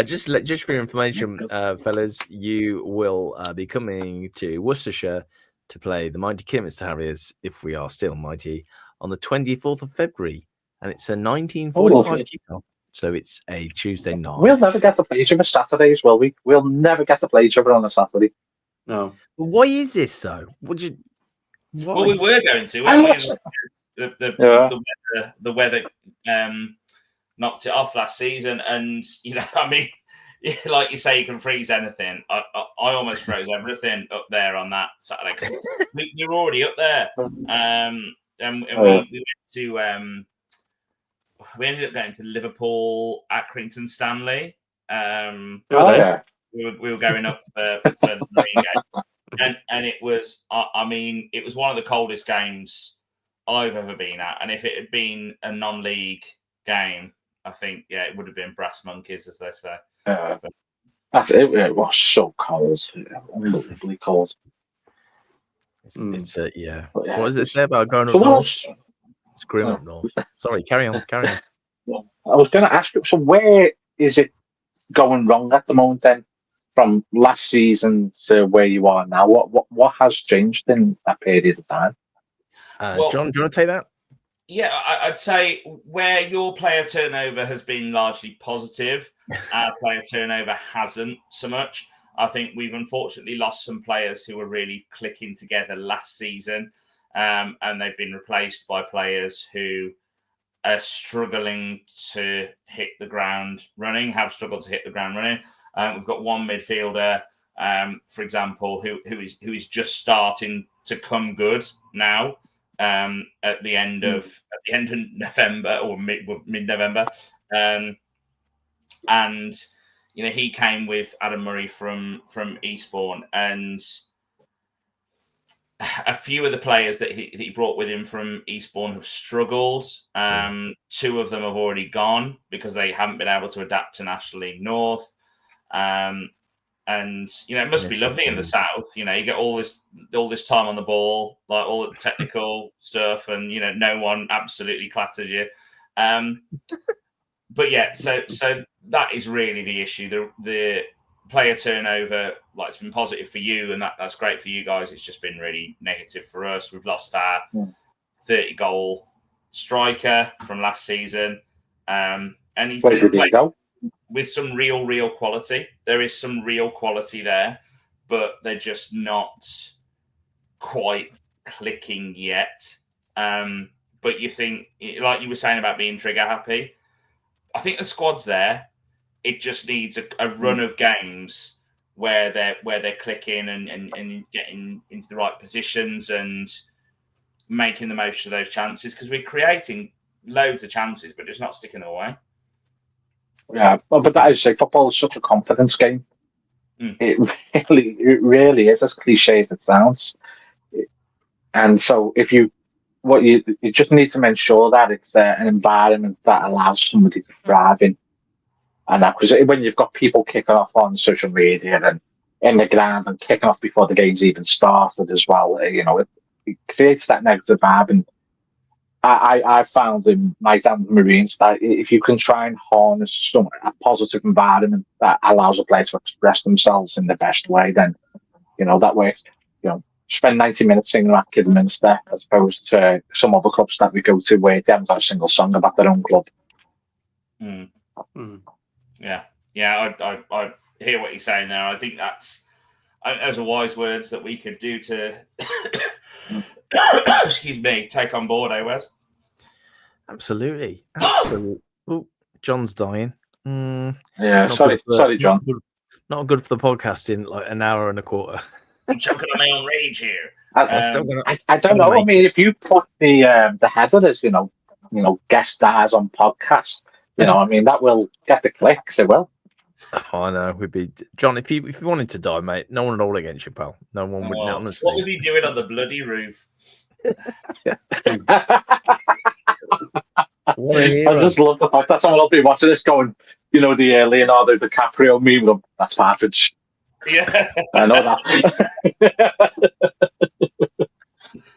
Speaker 1: Just for your information, fellas, you will be coming to Worcestershire to play the mighty Kidderminster Harriers, if we are still mighty, on the 24th of February, and it's a 19:45 kickoff, so it's a Tuesday night.
Speaker 2: We'll never get to play each other Saturdays, will we? We'll never get to play each other on a Saturday.
Speaker 3: No.
Speaker 1: But why is this though?
Speaker 4: Well, we were going to. The weather knocked it off last season, and you know, I mean, like you say, you can freeze anything. I almost froze everything up there on that Saturday because we were already up there. We ended up going to Liverpool, Accrington, Stanley. We were going up for the Marine game, and it was. I mean, it was one of the coldest games I've ever been at. And if it had been a non-league game, I think it would have been brass monkeys, as they say.
Speaker 2: That's it. It was so cold, unbelievably cold.
Speaker 1: It's What does it say about going up north? It's grim up north. Sorry, carry on.
Speaker 2: I was going to ask you, so where is it going wrong at the moment then, from last season to where you are now? What has changed in that period of time?
Speaker 1: John, do you want to take that?
Speaker 4: Yeah, I'd say where your player turnover has been largely positive, our player turnover hasn't so much. I think we've unfortunately lost some players who were really clicking together last season, and they've been replaced by players who are struggling to hit the ground running, We've got one midfielder, for example, who is just starting to come good now. At the end of November or mid-November, and you know, he came with Adam Murray from Eastbourne, and a few of the players that he brought with him from Eastbourne have struggled. Two of them have already gone because they haven't been able to adapt to National League North. And you know, it must be lovely in the south. You know, you get all this time on the ball, like all the technical stuff, and you know, no one absolutely clatters you. But yeah, so that is really the issue. The player turnover, like, it's been positive for you, and that's great for you guys. It's just been really negative for us. We've lost our 30-goal striker from last season, and he's been playing with some real quality. There is some real quality there, but they're just not quite clicking yet. But you think, like you were saying about being trigger happy, I think the squad's there. It just needs a run of games where they're clicking and getting into the right positions and making the most of those chances, because we're creating loads of chances, but just not sticking them away.
Speaker 2: Yeah, well, but that is football is such a confidence game. It really is, as cliche as it sounds. And so, you just need to make sure that it's an environment that allows somebody to thrive in, and that, because when you've got people kicking off on social media and in the ground and kicking off before the game's even started as well, it creates that negative vibe. And I found in my time with Marines that if you can try and harness a positive environment that allows a player to express themselves in the best way, then that way, spend 90 minutes singing at Kidderminster as opposed to some other clubs that we go to where they haven't got a single song about their own club.
Speaker 4: Yeah, I hear what you're saying there. I think those are wise words that we could do to excuse me, take on board, Wes?
Speaker 1: Absolutely. Oh, John's dying.
Speaker 2: Yeah, sorry, John.
Speaker 1: Not good for the podcast in like an hour and a quarter.
Speaker 4: I'm choking on my own rage here.
Speaker 2: I don't know. I mean, if you put the header as guest stars on podcast, I mean, that will get the clicks. It will.
Speaker 1: Oh, I know. We'd be John. If you wanted to die, mate, no one would hold against you, pal. No one would. Honestly.
Speaker 4: What was he doing on the bloody roof?
Speaker 2: I just love the fact that someone will be watching this going, the Leonardo DiCaprio meme. That's Partridge.
Speaker 4: Yeah,
Speaker 2: I know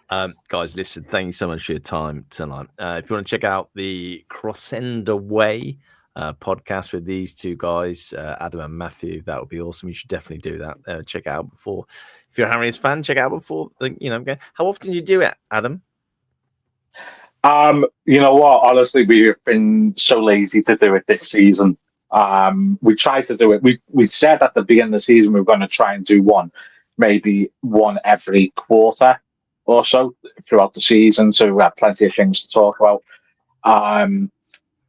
Speaker 2: that.
Speaker 1: Guys, listen, thank you so much for your time tonight. If you want to check out the Crossender Way podcast with these two guys, Adam and Matthew, that would be awesome. You should definitely do that. Check it out before. If you're a Harriers fan, check it out before the game. How often do you do it, Adam?
Speaker 2: You know what? Honestly, we've been so lazy to do it this season. We tried to do it. We said at the beginning of the season we were going to try and do maybe one every quarter or so throughout the season. So we had plenty of things to talk about.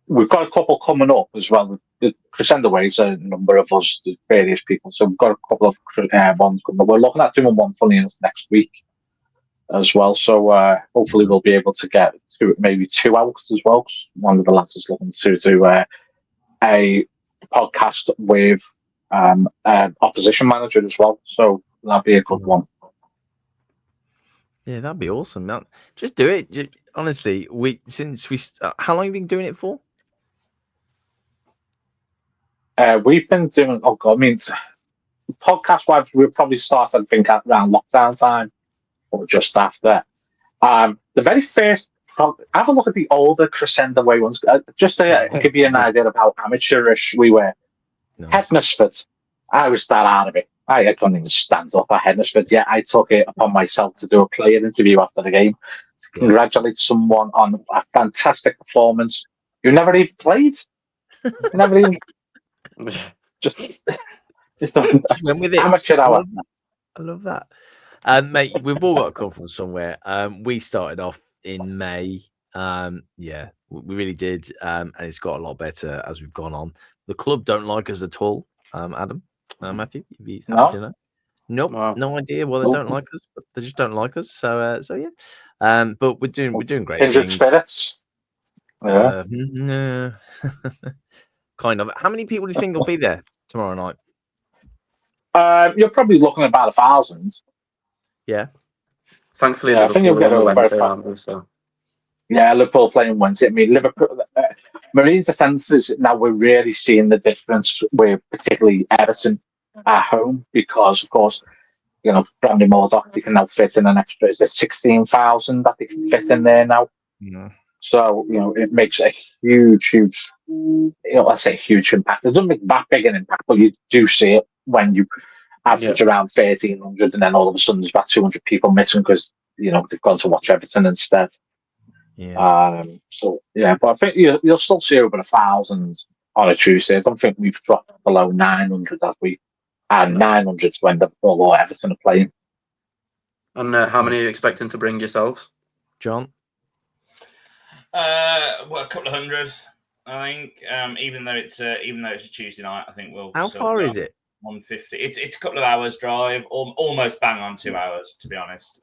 Speaker 2: We've got a couple coming up as well. The Crescendo Ways, a number of us, various people. So we've got a couple of ones coming up. We're looking at doing one funny enough next week as well. So hopefully we'll be able to get maybe two out as well. One of the lads is looking to do a podcast with opposition manager as well. So that'll be a good one.
Speaker 1: Yeah, that'd be awesome. Man. Just do it. Honestly, how long have you been doing it for?
Speaker 2: We've been doing. Oh God, I mean, podcast-wise, we'll probably start, I think, around lockdown time or just after. The very first. Have a look at the older Crescendo Way ones, just to give you an idea of how amateurish we were.
Speaker 1: Nice.
Speaker 2: Hednesford, I was that out of it. I couldn't even stand up at Hednesford. Yeah, I took it upon myself to do a player interview after the game to congratulate someone on a fantastic performance who never even played. Never even just
Speaker 1: went with it.
Speaker 2: Amateur hour.
Speaker 1: I love that. Mate, we've all got to come from somewhere. We started off in May. Yeah, we really did. And it's got a lot better as we've gone on. The club don't like us at all, Adam. Matthew, you'd be happy to know. Nope, wow. No idea why they don't like us, but they just don't like us. So yeah. But we're doing great.
Speaker 2: Kindred spirits. Yeah.
Speaker 1: Kind of. How many people do you think will be there tomorrow night?
Speaker 2: You're probably looking at about 1,000.
Speaker 1: Yeah.
Speaker 3: Thankfully,
Speaker 2: I think you'll get over
Speaker 3: Wednesday, so.
Speaker 2: Yeah, Liverpool playing Wednesday. I mean, Liverpool, Marines defences, now we're really seeing the difference with particularly Everton at home because, of course, Brandy Murdoch, they can now fit in an extra, is there 16,000 that they can fit in there now?
Speaker 1: Yeah.
Speaker 2: So, it makes a huge, let's say huge impact. It doesn't make that big an impact, but you do see it when you average around 1,300 and then all of a sudden there's about 200 people missing because, they've gone to watch Everton instead.
Speaker 1: Yeah.
Speaker 2: But I think you'll still see over 1,000 on a Tuesday. I don't think we've dropped below 900 that week, and 900's when Liverpool or Everton are playing.
Speaker 3: And how many are you expecting to bring yourselves?
Speaker 1: John?
Speaker 4: Well, a couple of hundred, I think. Even though it's a Tuesday night, I think we'll.
Speaker 1: How far is it?
Speaker 4: 150. It's a couple of hours drive, almost bang on 2 hours, to be honest.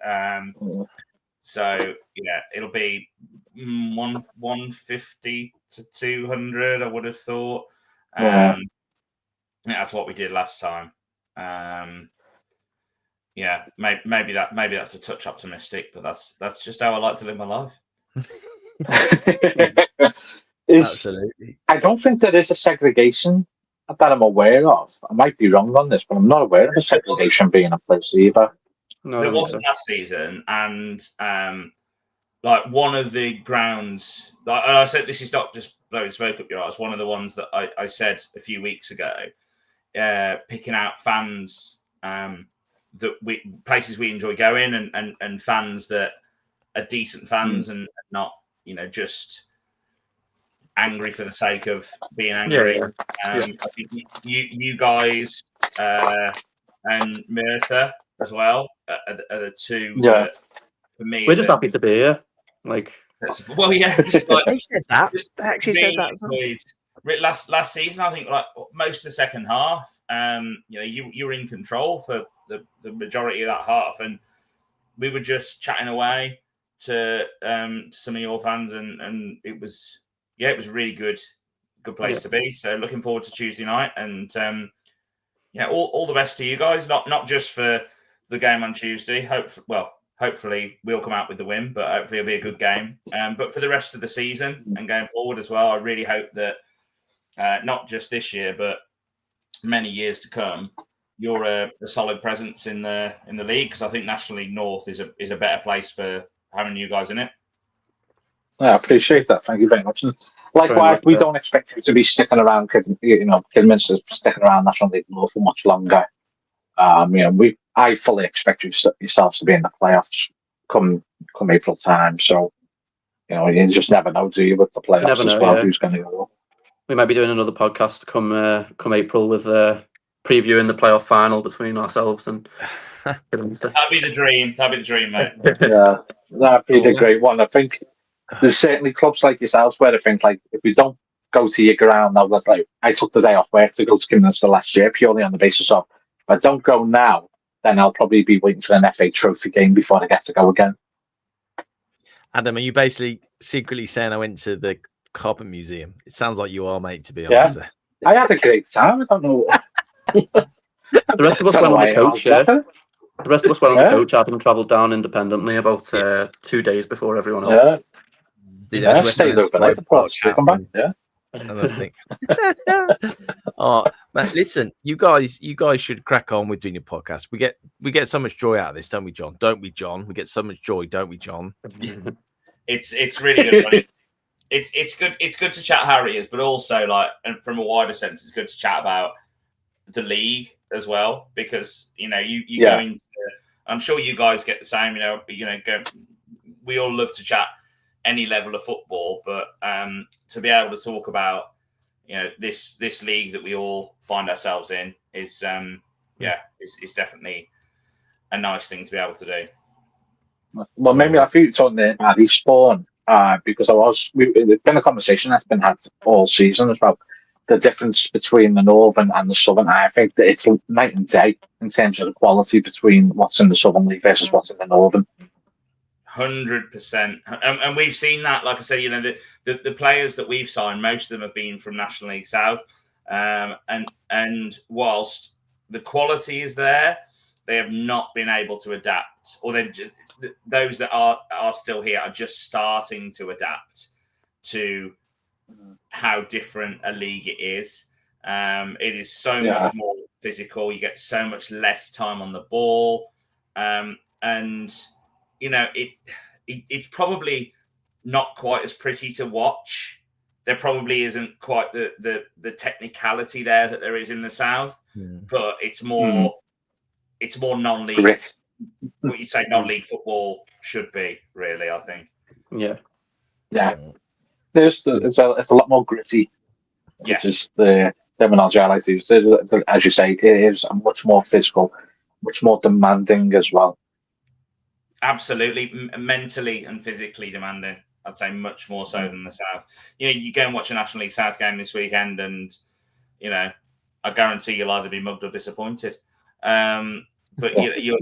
Speaker 4: So yeah, it'll be 150 to 200. I would have thought. That's what we did last time. Yeah, maybe that's a touch optimistic, but that's just how I like to live my life.
Speaker 1: Absolutely.
Speaker 2: I don't think there is a segregation that I'm aware of. I might be wrong on this, but I'm not aware of a segregation being in place either.
Speaker 4: No, there wasn't last season, and like one of the grounds, like I said, this is not just blowing smoke up your ass. One of the ones that I said a few weeks ago, picking out fans places we enjoy going, and fans that are decent fans and not just angry for the sake of being angry.
Speaker 3: Yeah.
Speaker 4: I think you guys and Mirtha as well are the two. For me,
Speaker 3: we're just happy to be here. Like,
Speaker 4: well, yeah, just like
Speaker 1: they said that. They actually said that as well.
Speaker 4: Last season, I think like most of the second half, you were in control for the majority of that half, and we were just chatting away to some of your fans, and it was a really good place to be. So looking forward to Tuesday night, and all the best to you guys. Not just for the game on Tuesday. Hopefully we'll come out with the win, but hopefully it'll be a good game. But for the rest of the season and going forward as well, I really hope that not just this year, but many years to come, you're a solid presence in the league, because I think nationally North is a better place for having you guys in it.
Speaker 2: Yeah, I appreciate that. Thank you very much. Likewise, we don't expect you to be sticking around, Kidderminster sticking around National League North for much longer. I fully expect yourselves to be in the playoffs come April time. So, you just never know, do you, with the playoffs as well, who's going to go.
Speaker 3: We might be doing another podcast come April with previewing the playoff final between ourselves and Kidderminster.
Speaker 4: That'd be the dream, mate.
Speaker 2: Yeah, that'd be the great one. I think there's certainly clubs like yourselves where I think, like, if we don't go to your ground now, that's like, I took the day off work to go to Kidderminster last year purely on the basis of, if I don't go now, then I'll probably be waiting for an FA Trophy game before I get to go again.
Speaker 1: Adam, are you basically secretly saying I went to the Carpet Museum? It sounds like you are, mate, to be honest.
Speaker 2: Yeah. I had a great time. I don't know.
Speaker 3: The rest of us went on the coach, The rest of us went on the coach, having travelled down independently about 2 days before everyone else.
Speaker 2: Stayed overnight. Come back. Yeah.
Speaker 1: Another thing. Oh, man, listen, you guys should crack on with doing your podcast. We get so much joy out of this, don't we, John? Don't we, John? We get so much joy, don't we, John?
Speaker 4: It's really good. It's good. It's good to chat Harriers, but also, like, and from a wider sense, it's good to chat about the league as well, because you go into. I'm sure you guys get the same. We all love to chat any level of football, but to be able to talk about this league that we all find ourselves in is definitely a nice thing to be able to do.
Speaker 2: Well, maybe I think it's on the Respawn, because it's been a conversation that's been had all season about the difference between the Northern and the Southern. I think that it's night and day in terms of the quality between what's in the Southern League versus what's in the Northern.
Speaker 4: 100%, and we've seen that. Like I said, the players that we've signed, most of them have been from National League South, and whilst the quality is there, they have not been able to adapt, or those that are still here are just starting to adapt to how different a league it is. It is so much more physical. You get so much less time on the ball, and it's probably not quite as pretty to watch. There probably isn't quite the technicality there that there is in the South, but it's more non-league.
Speaker 2: Grit.
Speaker 4: What you say non-league football should be, really, I think.
Speaker 2: Yeah. It's a lot more gritty. Which is the terminology I like to use. As you say, it is much more physical, much more demanding as well.
Speaker 4: Absolutely, mentally and physically demanding. I'd say much more so than the South. You go and watch a National League South game this weekend, and I guarantee you'll either be mugged or disappointed. But you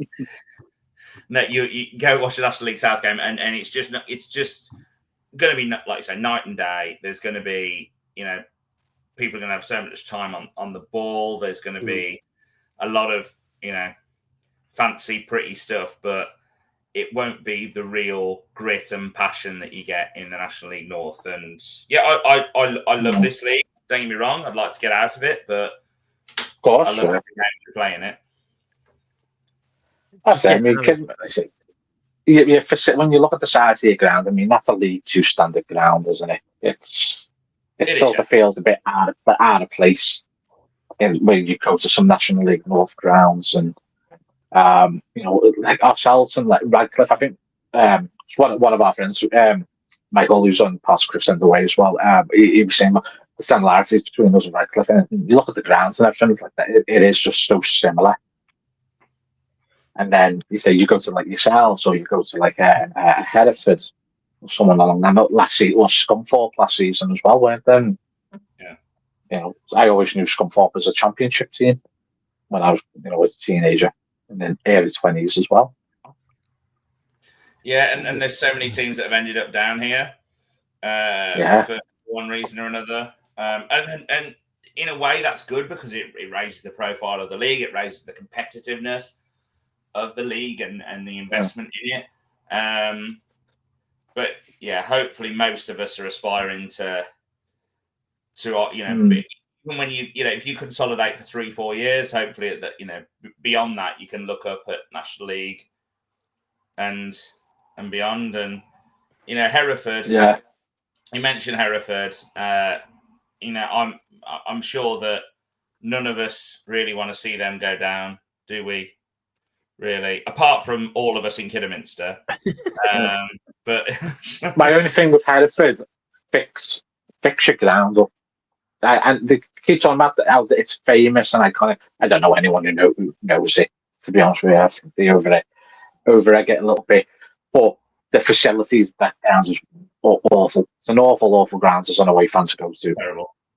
Speaker 4: go watch a National League South game, and it's just going to be, like you say, night and day. There's going to be people are going to have so much time on the ball. There's going to be a lot of fancy, pretty stuff, but it won't be the real grit and passion that you get in the National League North. And I love this league. Don't get me wrong. I'd like to get out of it, but
Speaker 2: of course,
Speaker 4: I love playing it.
Speaker 2: That's it. I mean, when you look at the size of your ground, I mean, that's a League 2 standard ground, isn't it? It sort of feels a bit out of place when you go to some National League North grounds, and like ourselves and like Radcliffe. I think one of our friends, Michael, who's on past Christian's away as well. He was saying the similarities between us and Radcliffe, and you look at the grounds and everything like that. It is just so similar. And then you say you go to like yourselves, or you go to like a Hereford or someone along that last season, or Scunthorpe last season as well, weren't they? Yeah. I always knew Scunthorpe as a championship team when I was, as a teenager, and then early 20s as well.
Speaker 4: Yeah, and there's so many teams that have ended up down here for one reason or another. And in a way, that's good because it raises the profile of the league. It raises the competitiveness of the league and the investment in it. But yeah, hopefully most of us are aspiring to even when if you consolidate for 3-4 years, hopefully that beyond that you can look up at National League and beyond. And Hereford, you mentioned Hereford. I'm sure that none of us really want to see them go down, do we? Really, apart from all of us in Kidderminster. But
Speaker 2: my only thing with Hereford, fix your ground up. And the kids on that, it's famous and iconic. I don't know anyone who knows it, to be honest with you. I think they over it a little bit. But the facilities that grounds is awful. It's an awful ground as an away fan to go to.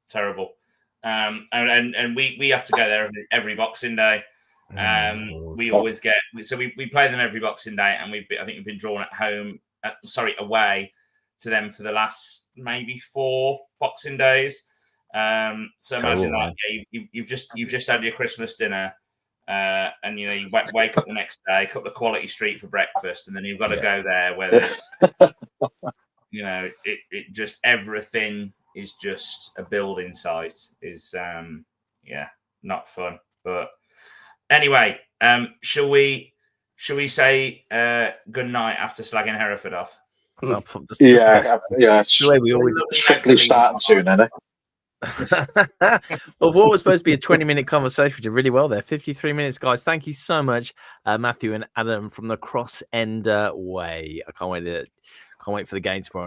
Speaker 4: Terrible. And we have to go there every Boxing Day. We always get we play them every Boxing Day, and I think we've been drawn away to them for the last maybe 4 Boxing Days. So imagine that you've just had your Christmas dinner, and you wake up the next day, cut the Quality Street for breakfast, and then you've got to go there where there's it just everything is just a building site is not fun. But anyway, shall we say good night after slagging Hereford off?
Speaker 2: It's the way we always strictly starting soon, isn't it?
Speaker 1: Well, what was supposed to be a 20-minute conversation, we did really well there. 53 minutes, guys. Thank you so much, Matthew and Adam from the Cross End Way. I can't wait for the game tomorrow.